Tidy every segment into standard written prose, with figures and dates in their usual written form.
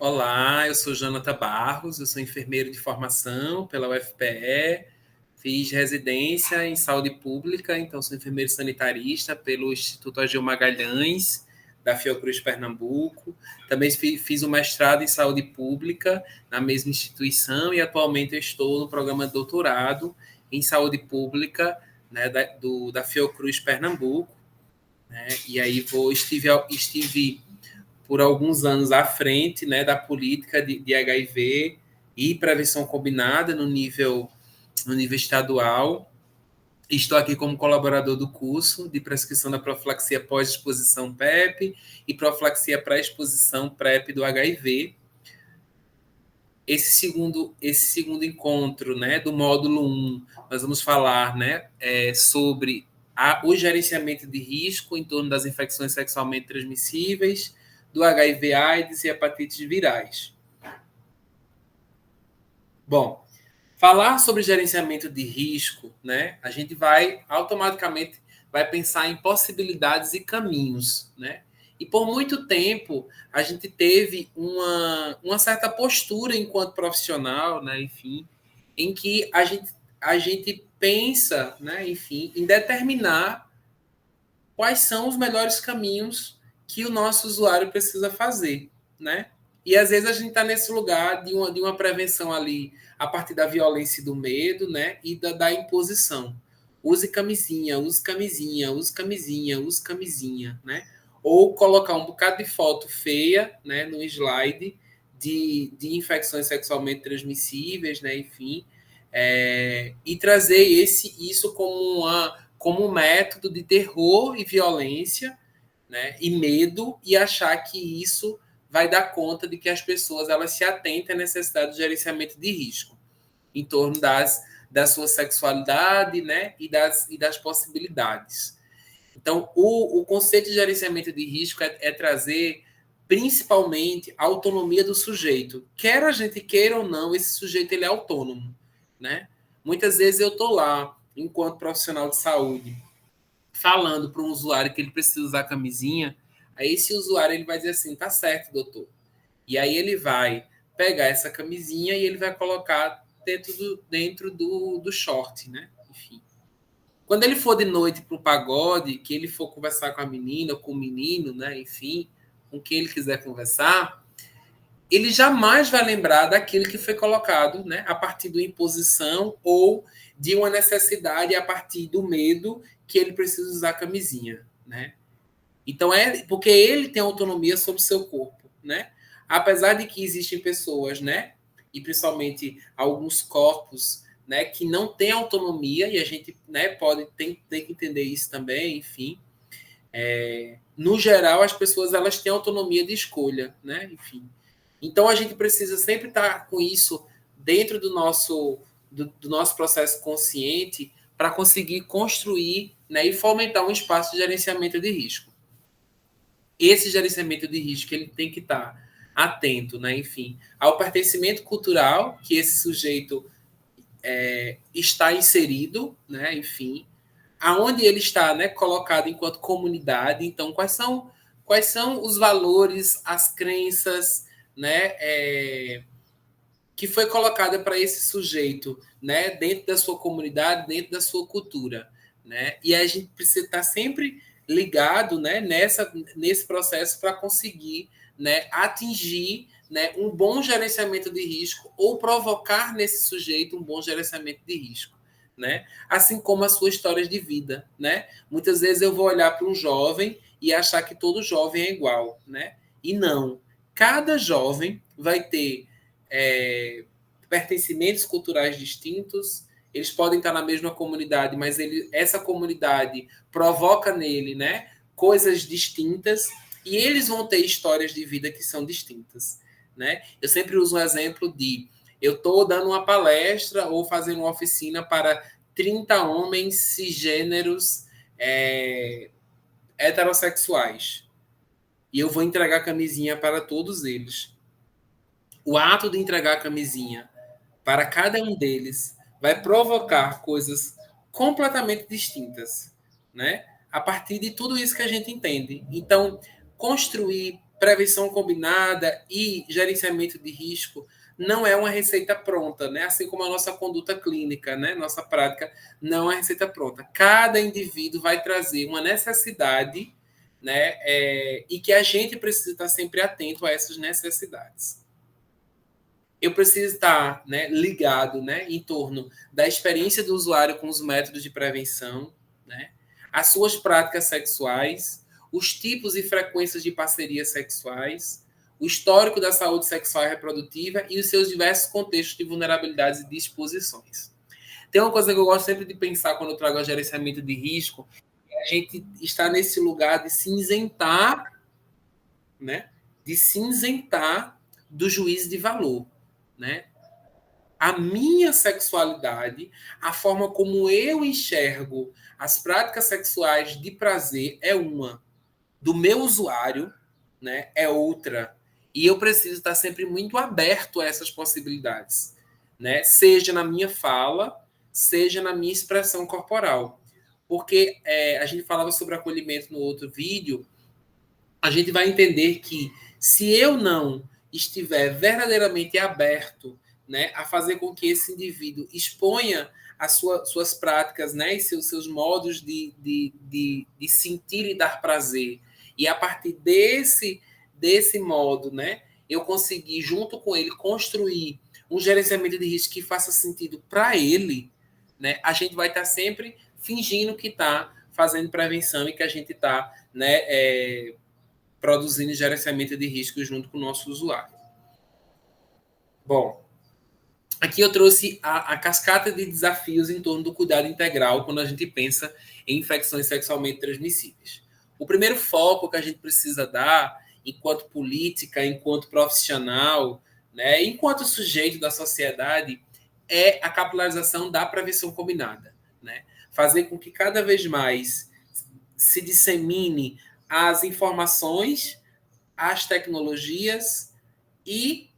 Olá, eu sou Jonathan Barros, eu sou enfermeiro de formação pela UFPE, fiz residência em saúde pública, então sou enfermeiro sanitarista pelo Instituto Agil Magalhães, da Fiocruz Pernambuco. Também fiz um mestrado em saúde pública na mesma instituição e atualmente eu estou no programa de doutorado em saúde pública, né, da Fiocruz Pernambuco, né, e aí estive por alguns anos à frente, né, da política de HIV e prevenção combinada no nível estadual. Estou aqui como colaborador do curso de prescrição da profilaxia pós-exposição PrEP e profilaxia pré-exposição PrEP do HIV. Esse segundo encontro, né, do módulo 1, nós vamos falar, né, sobre o gerenciamento de risco em torno das infecções sexualmente transmissíveis, do HIV/AIDS e hepatites virais. Bom, falar sobre gerenciamento de risco, né, a gente automaticamente vai pensar em possibilidades e caminhos, né? E por muito tempo a gente teve uma certa postura enquanto profissional, né, enfim, em que a gente pensa, né, enfim, em determinar quais são os melhores caminhos que o nosso usuário precisa fazer, né? E às vezes a gente está nesse lugar de uma prevenção ali a partir da violência e do medo, né? E da imposição. Use camisinha, use camisinha, use camisinha, use camisinha, né? Ou colocar um bocado de foto feia, né, no slide de infecções sexualmente transmissíveis, né? Enfim, e trazer isso como um método de terror e violência, né, e medo, e achar que isso vai dar conta de que as pessoas elas se atentem à necessidade de gerenciamento de risco em torno da sua sexualidade, né, e das possibilidades. Então, o conceito de gerenciamento de risco é trazer principalmente a autonomia do sujeito. Quer a gente queira ou não, esse sujeito ele é autônomo, né? Muitas vezes eu estou lá, enquanto profissional de saúde, falando para um usuário que ele precisa usar camisinha, aí esse usuário ele vai dizer assim, tá certo, doutor. E aí ele vai pegar essa camisinha e ele vai colocar dentro do short, né? Enfim. Quando ele for de noite para o pagode, que ele for conversar com a menina ou com o menino, né? Enfim, com quem ele quiser conversar, ele jamais vai lembrar daquilo que foi colocado, né? A partir da imposição ou de uma necessidade a partir do medo que ele precisa usar camisinha, né? Então é porque ele tem autonomia sobre o seu corpo, né? Apesar de que existem pessoas, né? E principalmente alguns corpos, né? Que não têm autonomia e a gente, né? Tem que entender isso também, enfim. No geral, as pessoas elas têm autonomia de escolha, né? Enfim. Então a gente precisa sempre estar com isso dentro do nosso processo consciente para conseguir construir, né? E fomentar um espaço de gerenciamento de risco. Esse gerenciamento de risco ele tem que estar atento, né, enfim, ao pertencimento cultural que esse sujeito está inserido, né, enfim, aonde ele está, né, colocado enquanto comunidade. Então, quais são os valores, as crenças, né, que foi colocada para esse sujeito, né, dentro da sua comunidade, dentro da sua cultura, né? E a gente precisa estar sempre ligado, né, nesse processo para conseguir, né, atingir, né, um bom gerenciamento de risco ou provocar nesse sujeito um bom gerenciamento de risco, né? Assim como as suas histórias de vida, né? Muitas vezes eu vou olhar para um jovem e achar que todo jovem é igual, né? E não. Cada jovem vai ter pertencimentos culturais distintos, eles podem estar na mesma comunidade, mas essa comunidade provoca nele, né, coisas distintas e eles vão ter histórias de vida que são distintas, né? Eu sempre uso um exemplo de eu estou dando uma palestra ou fazendo uma oficina para 30 homens cisgêneros heterossexuais e eu vou entregar camisinha para todos eles. O ato de entregar a camisinha para cada um deles vai provocar coisas completamente distintas, né? A partir de tudo isso que a gente entende. Então, construir prevenção combinada e gerenciamento de risco não é uma receita pronta, né? Assim como a nossa conduta clínica, né? Nossa prática não é receita pronta. Cada indivíduo vai trazer uma necessidade, né? E que a gente precisa estar sempre atento a essas necessidades. Eu preciso estar, né, ligado, né, em torno da experiência do usuário com os métodos de prevenção, né, as suas práticas sexuais, os tipos e frequências de parcerias sexuais, o histórico da saúde sexual e reprodutiva e os seus diversos contextos de vulnerabilidades e disposições. Tem uma coisa que eu gosto sempre de pensar quando eu trago o gerenciamento de risco, é a gente está nesse lugar de cinzentar, né, de cinzentar do juízo de valor, né? A minha sexualidade, a forma como eu enxergo as práticas sexuais de prazer é uma, do meu usuário, né, é outra. E eu preciso estar sempre muito aberto a essas possibilidades, né? Seja na minha fala, seja na minha expressão corporal. Porque a gente falava sobre acolhimento no outro vídeo, a gente vai entender que se eu não estiver verdadeiramente aberto, né, a fazer com que esse indivíduo exponha suas práticas, né, e seus modos de sentir e dar prazer, e a partir desse modo, né, eu conseguir, junto com ele, construir um gerenciamento de risco que faça sentido para ele, né, a gente vai estar sempre fingindo que está fazendo prevenção e que a gente está, né, produzindo gerenciamento de risco junto com o nosso usuário. Bom, aqui eu trouxe a cascata de desafios em torno do cuidado integral quando a gente pensa em infecções sexualmente transmissíveis. O primeiro foco que a gente precisa dar, enquanto política, enquanto profissional, né, enquanto sujeito da sociedade, é a capilarização da prevenção combinada, né? Fazer com que cada vez mais se dissemine as informações, as tecnologias e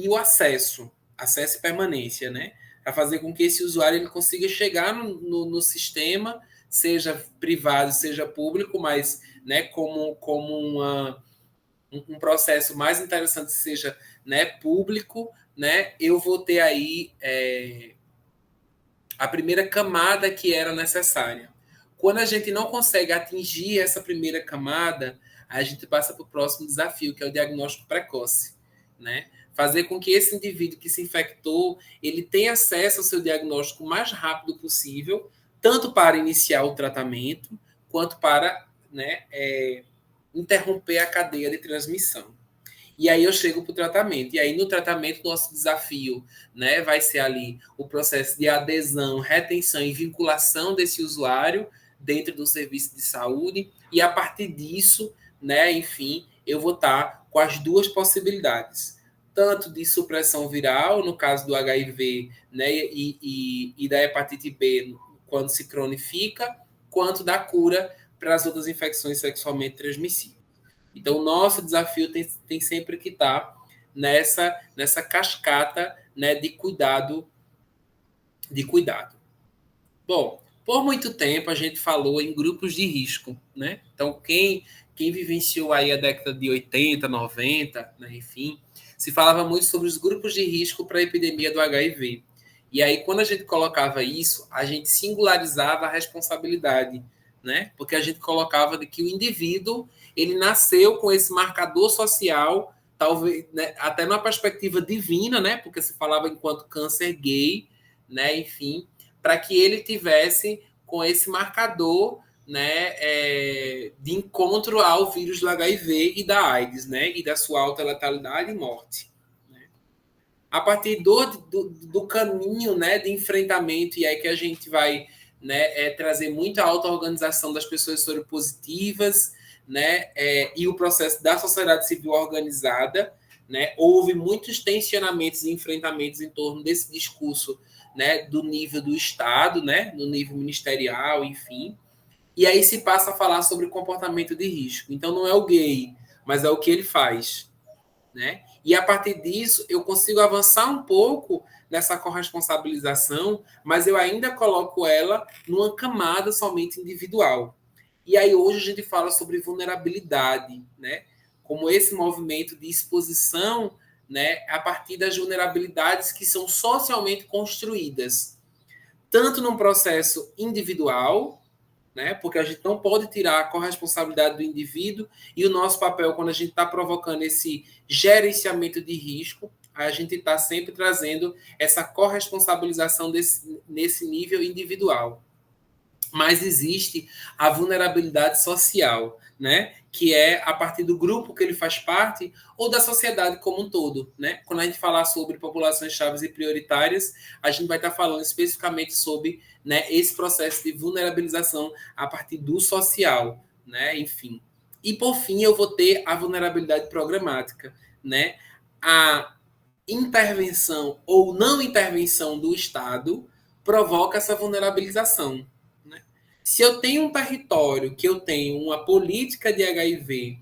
o acesso e permanência, né? Para fazer com que esse usuário ele consiga chegar no sistema, seja privado, seja público, mas, né, como um processo mais interessante seja, né, público, né, eu vou ter aí a primeira camada que era necessária. Quando a gente não consegue atingir essa primeira camada, a gente passa para o próximo desafio, que é o diagnóstico precoce, né? Fazer com que esse indivíduo que se infectou, ele tenha acesso ao seu diagnóstico o mais rápido possível, tanto para iniciar o tratamento, quanto para, né, interromper a cadeia de transmissão. E aí eu chego para o tratamento. E aí no tratamento, nosso desafio, né, vai ser ali o processo de adesão, retenção e vinculação desse usuário dentro do serviço de saúde. E a partir disso, né, enfim, eu vou estar com as duas possibilidades. Tanto de supressão viral, no caso do HIV, né, e da hepatite B, quando se cronifica, quanto da cura para as outras infecções sexualmente transmissíveis. Então, o nosso desafio tem sempre que estar nessa cascata, né, de cuidado. Bom, por muito tempo a gente falou em grupos de risco, né? Então, quem vivenciou aí a década de 80, 90, né, enfim, se falava muito sobre os grupos de risco para a epidemia do HIV. E aí, quando a gente colocava isso, a gente singularizava a responsabilidade, né? Porque a gente colocava de que o indivíduo ele nasceu com esse marcador social, talvez, né, até numa perspectiva divina, né? Porque se falava enquanto câncer gay, né? Enfim, para que ele tivesse com esse marcador, né, de encontro ao vírus do HIV e da AIDS, né? E da sua alta letalidade e morte. Né? A partir do caminho, né, de enfrentamento, e aí que a gente vai, né, trazer muita auto-organização das pessoas soropositivas, né, e o processo da sociedade civil organizada, né, houve muitos tensionamentos e enfrentamentos em torno desse discurso, né, do nível do Estado, né, no nível ministerial, enfim, e aí se passa a falar sobre comportamento de risco. Então não é o gay, mas é o que ele faz, né? E a partir disso eu consigo avançar um pouco nessa corresponsabilização, mas eu ainda coloco ela numa camada somente individual. E aí hoje a gente fala sobre vulnerabilidade, né? como esse movimento de exposição, né, a partir das vulnerabilidades que são socialmente construídas, tanto num processo individual, né, porque a gente não pode tirar a corresponsabilidade do indivíduo, e o nosso papel, quando a gente está provocando esse gerenciamento de risco, a gente está sempre trazendo essa corresponsabilização nesse nível individual. Mas existe a vulnerabilidade social, né? Que é a partir do grupo que ele faz parte ou da sociedade como um todo, né? Quando a gente falar sobre populações chaves e prioritárias, a gente vai estar falando especificamente sobre, né, esse processo de vulnerabilização a partir do social, né? Enfim. E por fim, eu vou ter a vulnerabilidade programática, né? A intervenção ou não intervenção do Estado provoca essa vulnerabilização. Se eu tenho um território que eu tenho uma política de HIV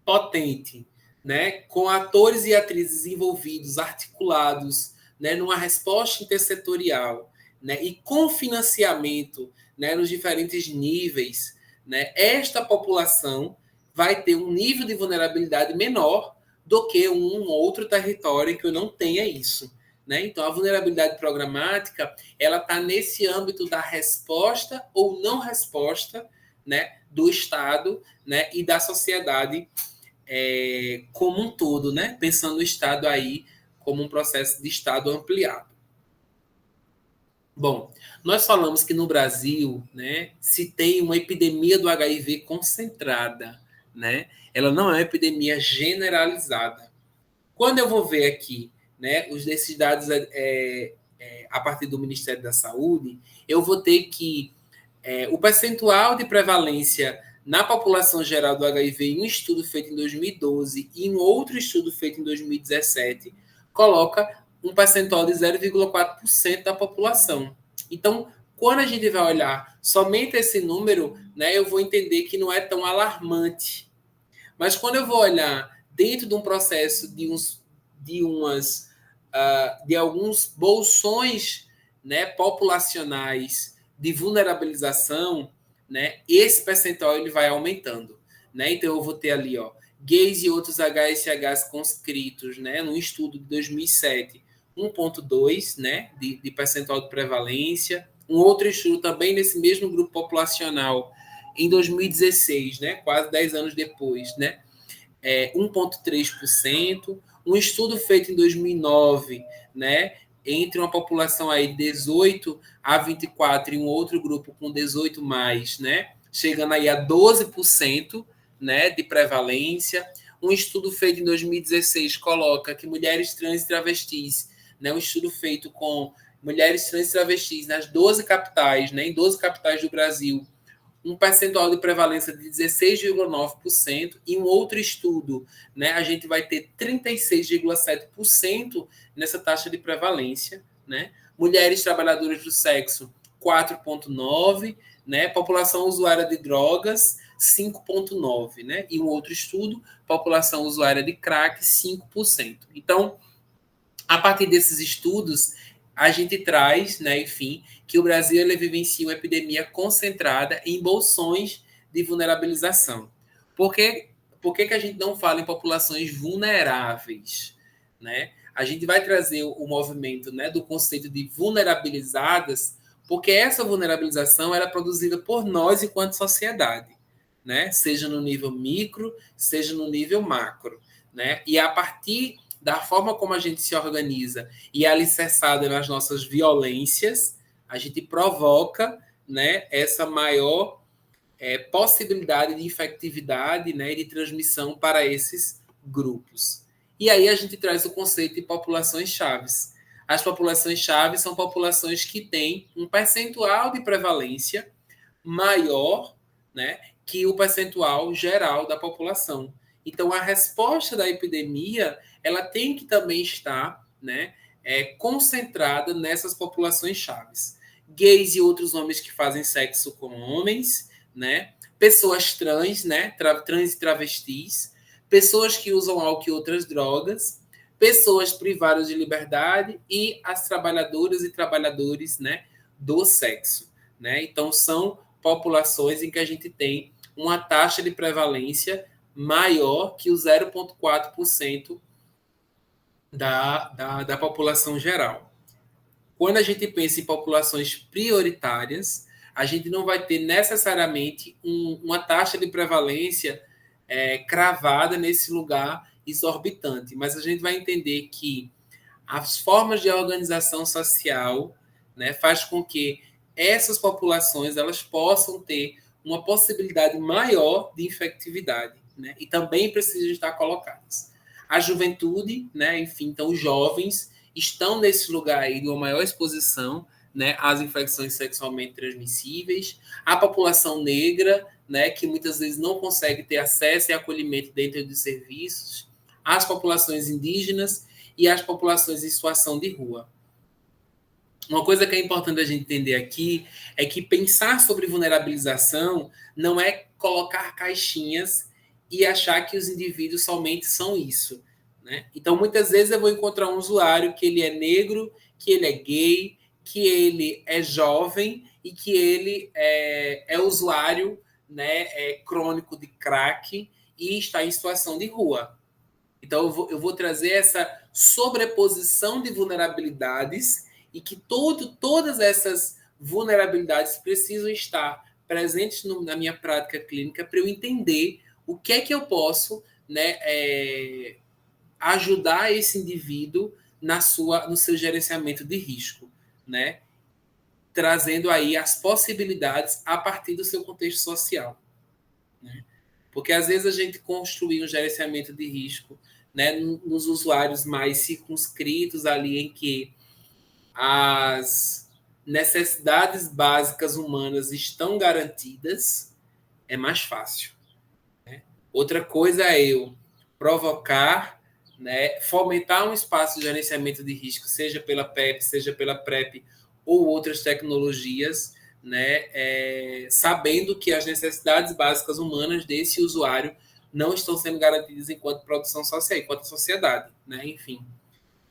potente, né, com atores e atrizes envolvidos, articulados, né, numa resposta intersetorial, né, e com financiamento, né, nos diferentes níveis, né, esta população vai ter um nível de vulnerabilidade menor do que um outro território que eu não tenha isso. Né? Então, a vulnerabilidade programática ela está nesse âmbito da resposta ou não resposta, né, do Estado, né, e da sociedade como um todo, né? Pensando o Estado aí como um processo de Estado ampliado. Bom, nós falamos que no Brasil, né, se tem uma epidemia do HIV concentrada, né? Ela não é uma epidemia generalizada. Quando eu vou ver aqui, né, esses dados a partir do Ministério da Saúde, eu vou ter que o percentual de prevalência na população geral do HIV em um estudo feito em 2012 e em outro estudo feito em 2017 coloca um percentual de 0,4% da população. Então, quando a gente vai olhar somente esse número, né, eu vou entender que não é tão alarmante. Mas quando eu vou olhar dentro de um processo de alguns bolsões, né, populacionais de vulnerabilização, né, esse percentual ele vai aumentando, né? Então eu vou ter ali, ó, gays e outros HSHs conscritos, né, num estudo de 2007, 1,2, né, de percentual de prevalência. Um outro estudo também nesse mesmo grupo populacional em 2016, né, quase 10 anos depois, né, 1,3%. Um estudo feito em 2009, né, entre uma população aí de 18 a 24 e um outro grupo com 18 mais, né, chegando aí a 12%, né, de prevalência. Um estudo feito em 2016 coloca que mulheres trans e travestis, né, um estudo feito com mulheres trans e travestis nas 12 capitais, né, em 12 capitais do Brasil, um percentual de prevalência de 16,9%, e um outro estudo, né, a gente vai ter 36,7% nessa taxa de prevalência, né? Mulheres trabalhadoras do sexo, 4,9%, né? População usuária de drogas, 5,9%, né? E um outro estudo, população usuária de crack, 5%. Então, a partir desses estudos, a gente traz, né, enfim, que o Brasil ele vivencia uma epidemia concentrada em bolsões de vulnerabilização. Por que a gente não fala em populações vulneráveis? Né? A gente vai trazer o movimento, né, do conceito de vulnerabilizadas, porque essa vulnerabilização era produzida por nós enquanto sociedade, né? Seja no nível micro, seja no nível macro. Né? E a partir da forma como a gente se organiza e é alicerçada nas nossas violências, a gente provoca, né, essa maior possibilidade de infectividade, né, e de transmissão para esses grupos. E aí a gente traz o conceito de populações chaves. As populações chaves são populações que têm um percentual de prevalência maior, né, que o percentual geral da população. Então, a resposta da epidemia ela tem que também estar, né, concentrada nessas populações chaves. Gays e outros homens que fazem sexo com homens, né, pessoas trans, né, trans e travestis, pessoas que usam álcool e outras drogas, pessoas privadas de liberdade e as trabalhadoras e trabalhadores, né, do sexo. Né? Então, são populações em que a gente tem uma taxa de prevalência maior que o 0,4% da população geral. Quando a gente pensa em populações prioritárias, a gente não vai ter necessariamente uma taxa de prevalência cravada nesse lugar exorbitante, mas a gente vai entender que as formas de organização social, né, faz com que essas populações elas possam ter uma possibilidade maior de infectividade, né, e também precisam estar colocadas. A juventude, né, enfim, então os jovens estão nesse lugar aí de uma maior exposição, né, às infecções sexualmente transmissíveis, a população negra, né, que muitas vezes não consegue ter acesso e acolhimento dentro dos serviços, as populações indígenas e as populações em situação de rua. Uma coisa que é importante a gente entender aqui é que pensar sobre vulnerabilização não é colocar caixinhas e achar que os indivíduos somente são isso, né? Então, muitas vezes eu vou encontrar um usuário que ele é negro, que ele é gay, que ele é jovem e que ele é usuário, né, crônico de crack e está em situação de rua. Então, eu vou trazer essa sobreposição de vulnerabilidades e que todas essas vulnerabilidades precisam estar presentes na minha prática clínica para eu entender o que é que eu posso, né, ajudar esse indivíduo no seu gerenciamento de risco, né, trazendo aí as possibilidades a partir do seu contexto social, né? Porque às vezes a gente construir um gerenciamento de risco, né, nos usuários mais circunscritos ali em que as necessidades básicas humanas estão garantidas, é mais fácil, né? Outra coisa é eu provocar, né, fomentar um espaço de gerenciamento de risco, seja pela PEP, seja pela PrEP ou outras tecnologias, né, sabendo que as necessidades básicas humanas desse usuário não estão sendo garantidas enquanto produção social, enquanto sociedade, né, enfim.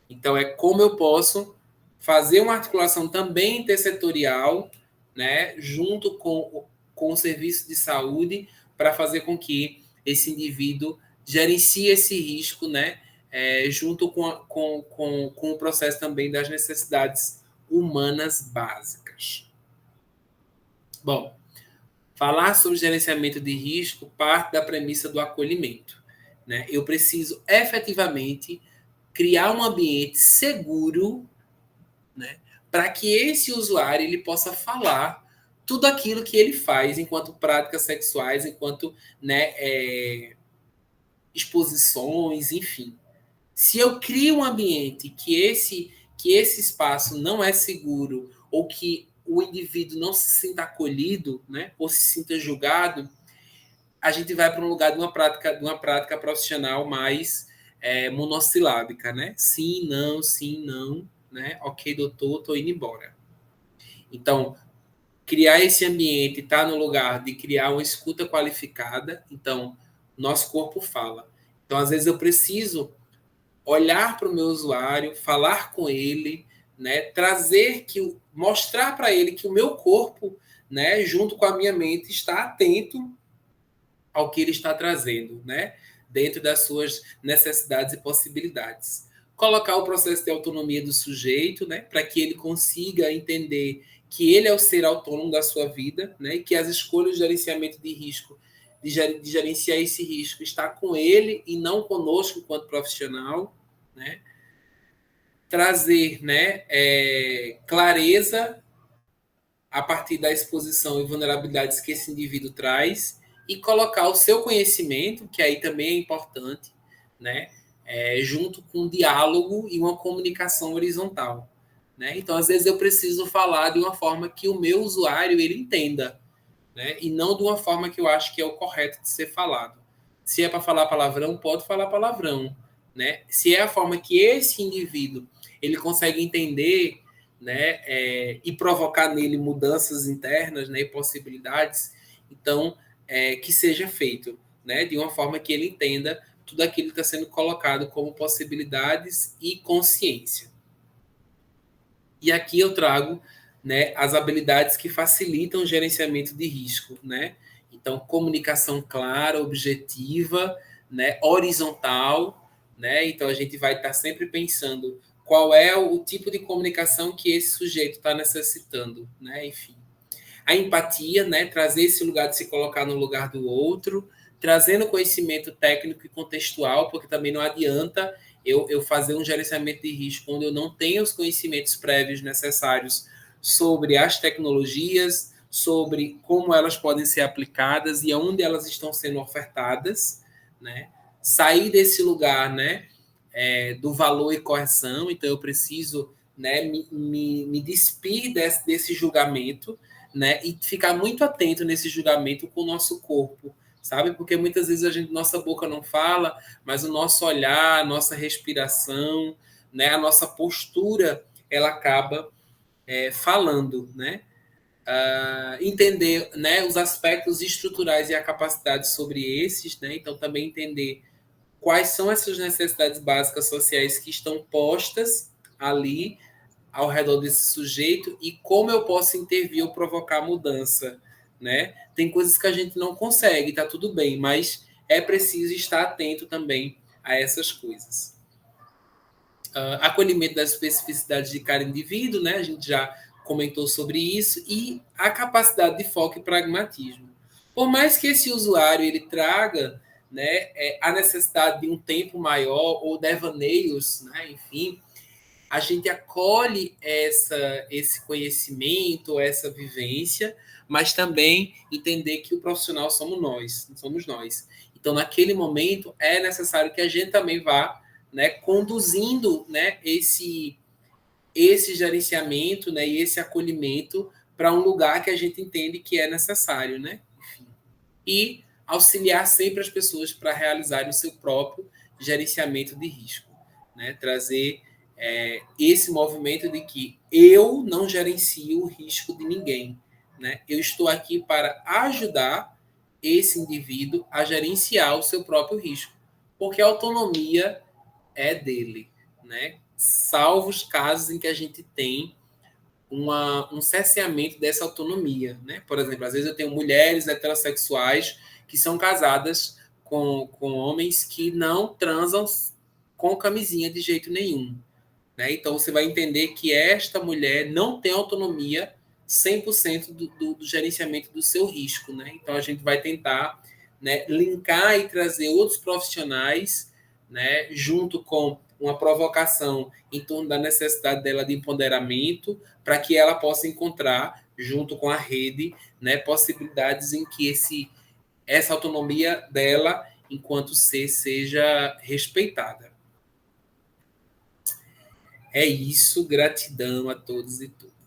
Então, é como eu posso fazer uma articulação também intersetorial, né, junto com o serviço de saúde, para fazer com que esse indivíduo gerencie esse risco, né, junto com o processo também das necessidades humanas básicas. Bom, falar sobre gerenciamento de risco parte da premissa do acolhimento, né? Eu preciso efetivamente criar um ambiente seguro, né, para que esse usuário ele possa falar tudo aquilo que ele faz enquanto práticas sexuais, enquanto, né, exposições, enfim. Se eu crio um ambiente que esse espaço não é seguro ou que o indivíduo não se sinta acolhido, né, ou se sinta julgado, a gente vai para um lugar de uma prática profissional mais monossilábica, né? Sim, não, né? Ok, doutor, estou indo embora. Então, criar esse ambiente, estar no lugar de criar uma escuta qualificada, então, nosso corpo fala. Então, às vezes eu preciso olhar para o meu usuário, falar com ele, né? Mostrar para ele que o meu corpo, né, junto com a minha mente, está atento ao que ele está trazendo, né? Dentro das suas necessidades e possibilidades. Colocar o processo de autonomia do sujeito, né? Para que ele consiga entender que ele é o ser autônomo da sua vida, né? E que as escolhas de gerenciamento de risco, de gerenciar esse risco, está com ele e não conosco enquanto profissional, né? Trazer, né, clareza a partir da exposição e vulnerabilidades que esse indivíduo traz e colocar o seu conhecimento, que aí também é importante, né, junto com um diálogo e uma comunicação horizontal, né? Então, às vezes eu preciso falar de uma forma que o meu usuário ele entenda, né, e não de uma forma que eu acho que é o correto de ser falado. Se é para falar palavrão, pode falar palavrão, né? Se é a forma que esse indivíduo ele consegue entender, né, e provocar nele mudanças internas, né, e possibilidades, então que seja feito, né, de uma forma que ele entenda tudo aquilo que está sendo colocado como possibilidades e consciência. E aqui eu trago, né, as habilidades que facilitam o gerenciamento de risco, né, Então, comunicação clara, objetiva, né, horizontal, né? Então, a gente vai estar sempre pensando qual é o tipo de comunicação que esse sujeito está necessitando, né? Enfim. A empatia, né? Trazer esse lugar de se colocar no lugar do outro, trazendo conhecimento técnico e contextual, porque também não adianta eu fazer um gerenciamento de risco onde eu não tenho os conhecimentos prévios necessários sobre as tecnologias, sobre como elas podem ser aplicadas e aonde elas estão sendo ofertadas, né? Sair desse lugar, né? Do valor e correção, então eu preciso, né, me despir desse julgamento, né, e ficar muito atento nesse julgamento com o nosso corpo, sabe? Porque muitas vezes nossa boca não fala, mas o nosso olhar, a nossa respiração, né, a nossa postura, ela acaba falando, né? Entender, né, os aspectos estruturais e a capacidade sobre esses, né? Então também entender quais são essas necessidades básicas sociais que estão postas ali ao redor desse sujeito e como eu posso intervir ou provocar mudança, né? Tem coisas que a gente não consegue, tá tudo bem, mas é preciso estar atento também a essas coisas. Acolhimento das especificidades de cada indivíduo, né? A gente já comentou sobre isso e a capacidade de foco e pragmatismo. Por mais que esse usuário ele traga, né, a necessidade de um tempo maior ou devaneios, né, enfim, a gente acolhe esse conhecimento, essa vivência, mas também entender que o profissional somos nós. Então, naquele momento, é necessário que a gente também vá, né, conduzindo, né, esse gerenciamento, né, e esse acolhimento para um lugar que a gente entende que é necessário, né? Enfim. E auxiliar sempre as pessoas para realizarem o seu próprio gerenciamento de risco, né? Trazer esse movimento de que eu não gerencio o risco de ninguém, né? Eu estou aqui para ajudar esse indivíduo a gerenciar o seu próprio risco, porque a autonomia é dele, né? Salvo os casos em que a gente tem um cerceamento dessa autonomia, né? Por exemplo, às vezes eu tenho mulheres heterossexuais que são casadas com homens que não transam com camisinha de jeito nenhum, né? Então você vai entender que esta mulher não tem autonomia 100% do gerenciamento do seu risco, né? Então a gente vai tentar, né, linkar e trazer outros profissionais, né, junto com uma provocação em torno da necessidade dela de empoderamento, para que ela possa encontrar, junto com a rede, né, possibilidades em que essa autonomia dela, enquanto ser, seja respeitada. É isso, gratidão a todos e todas.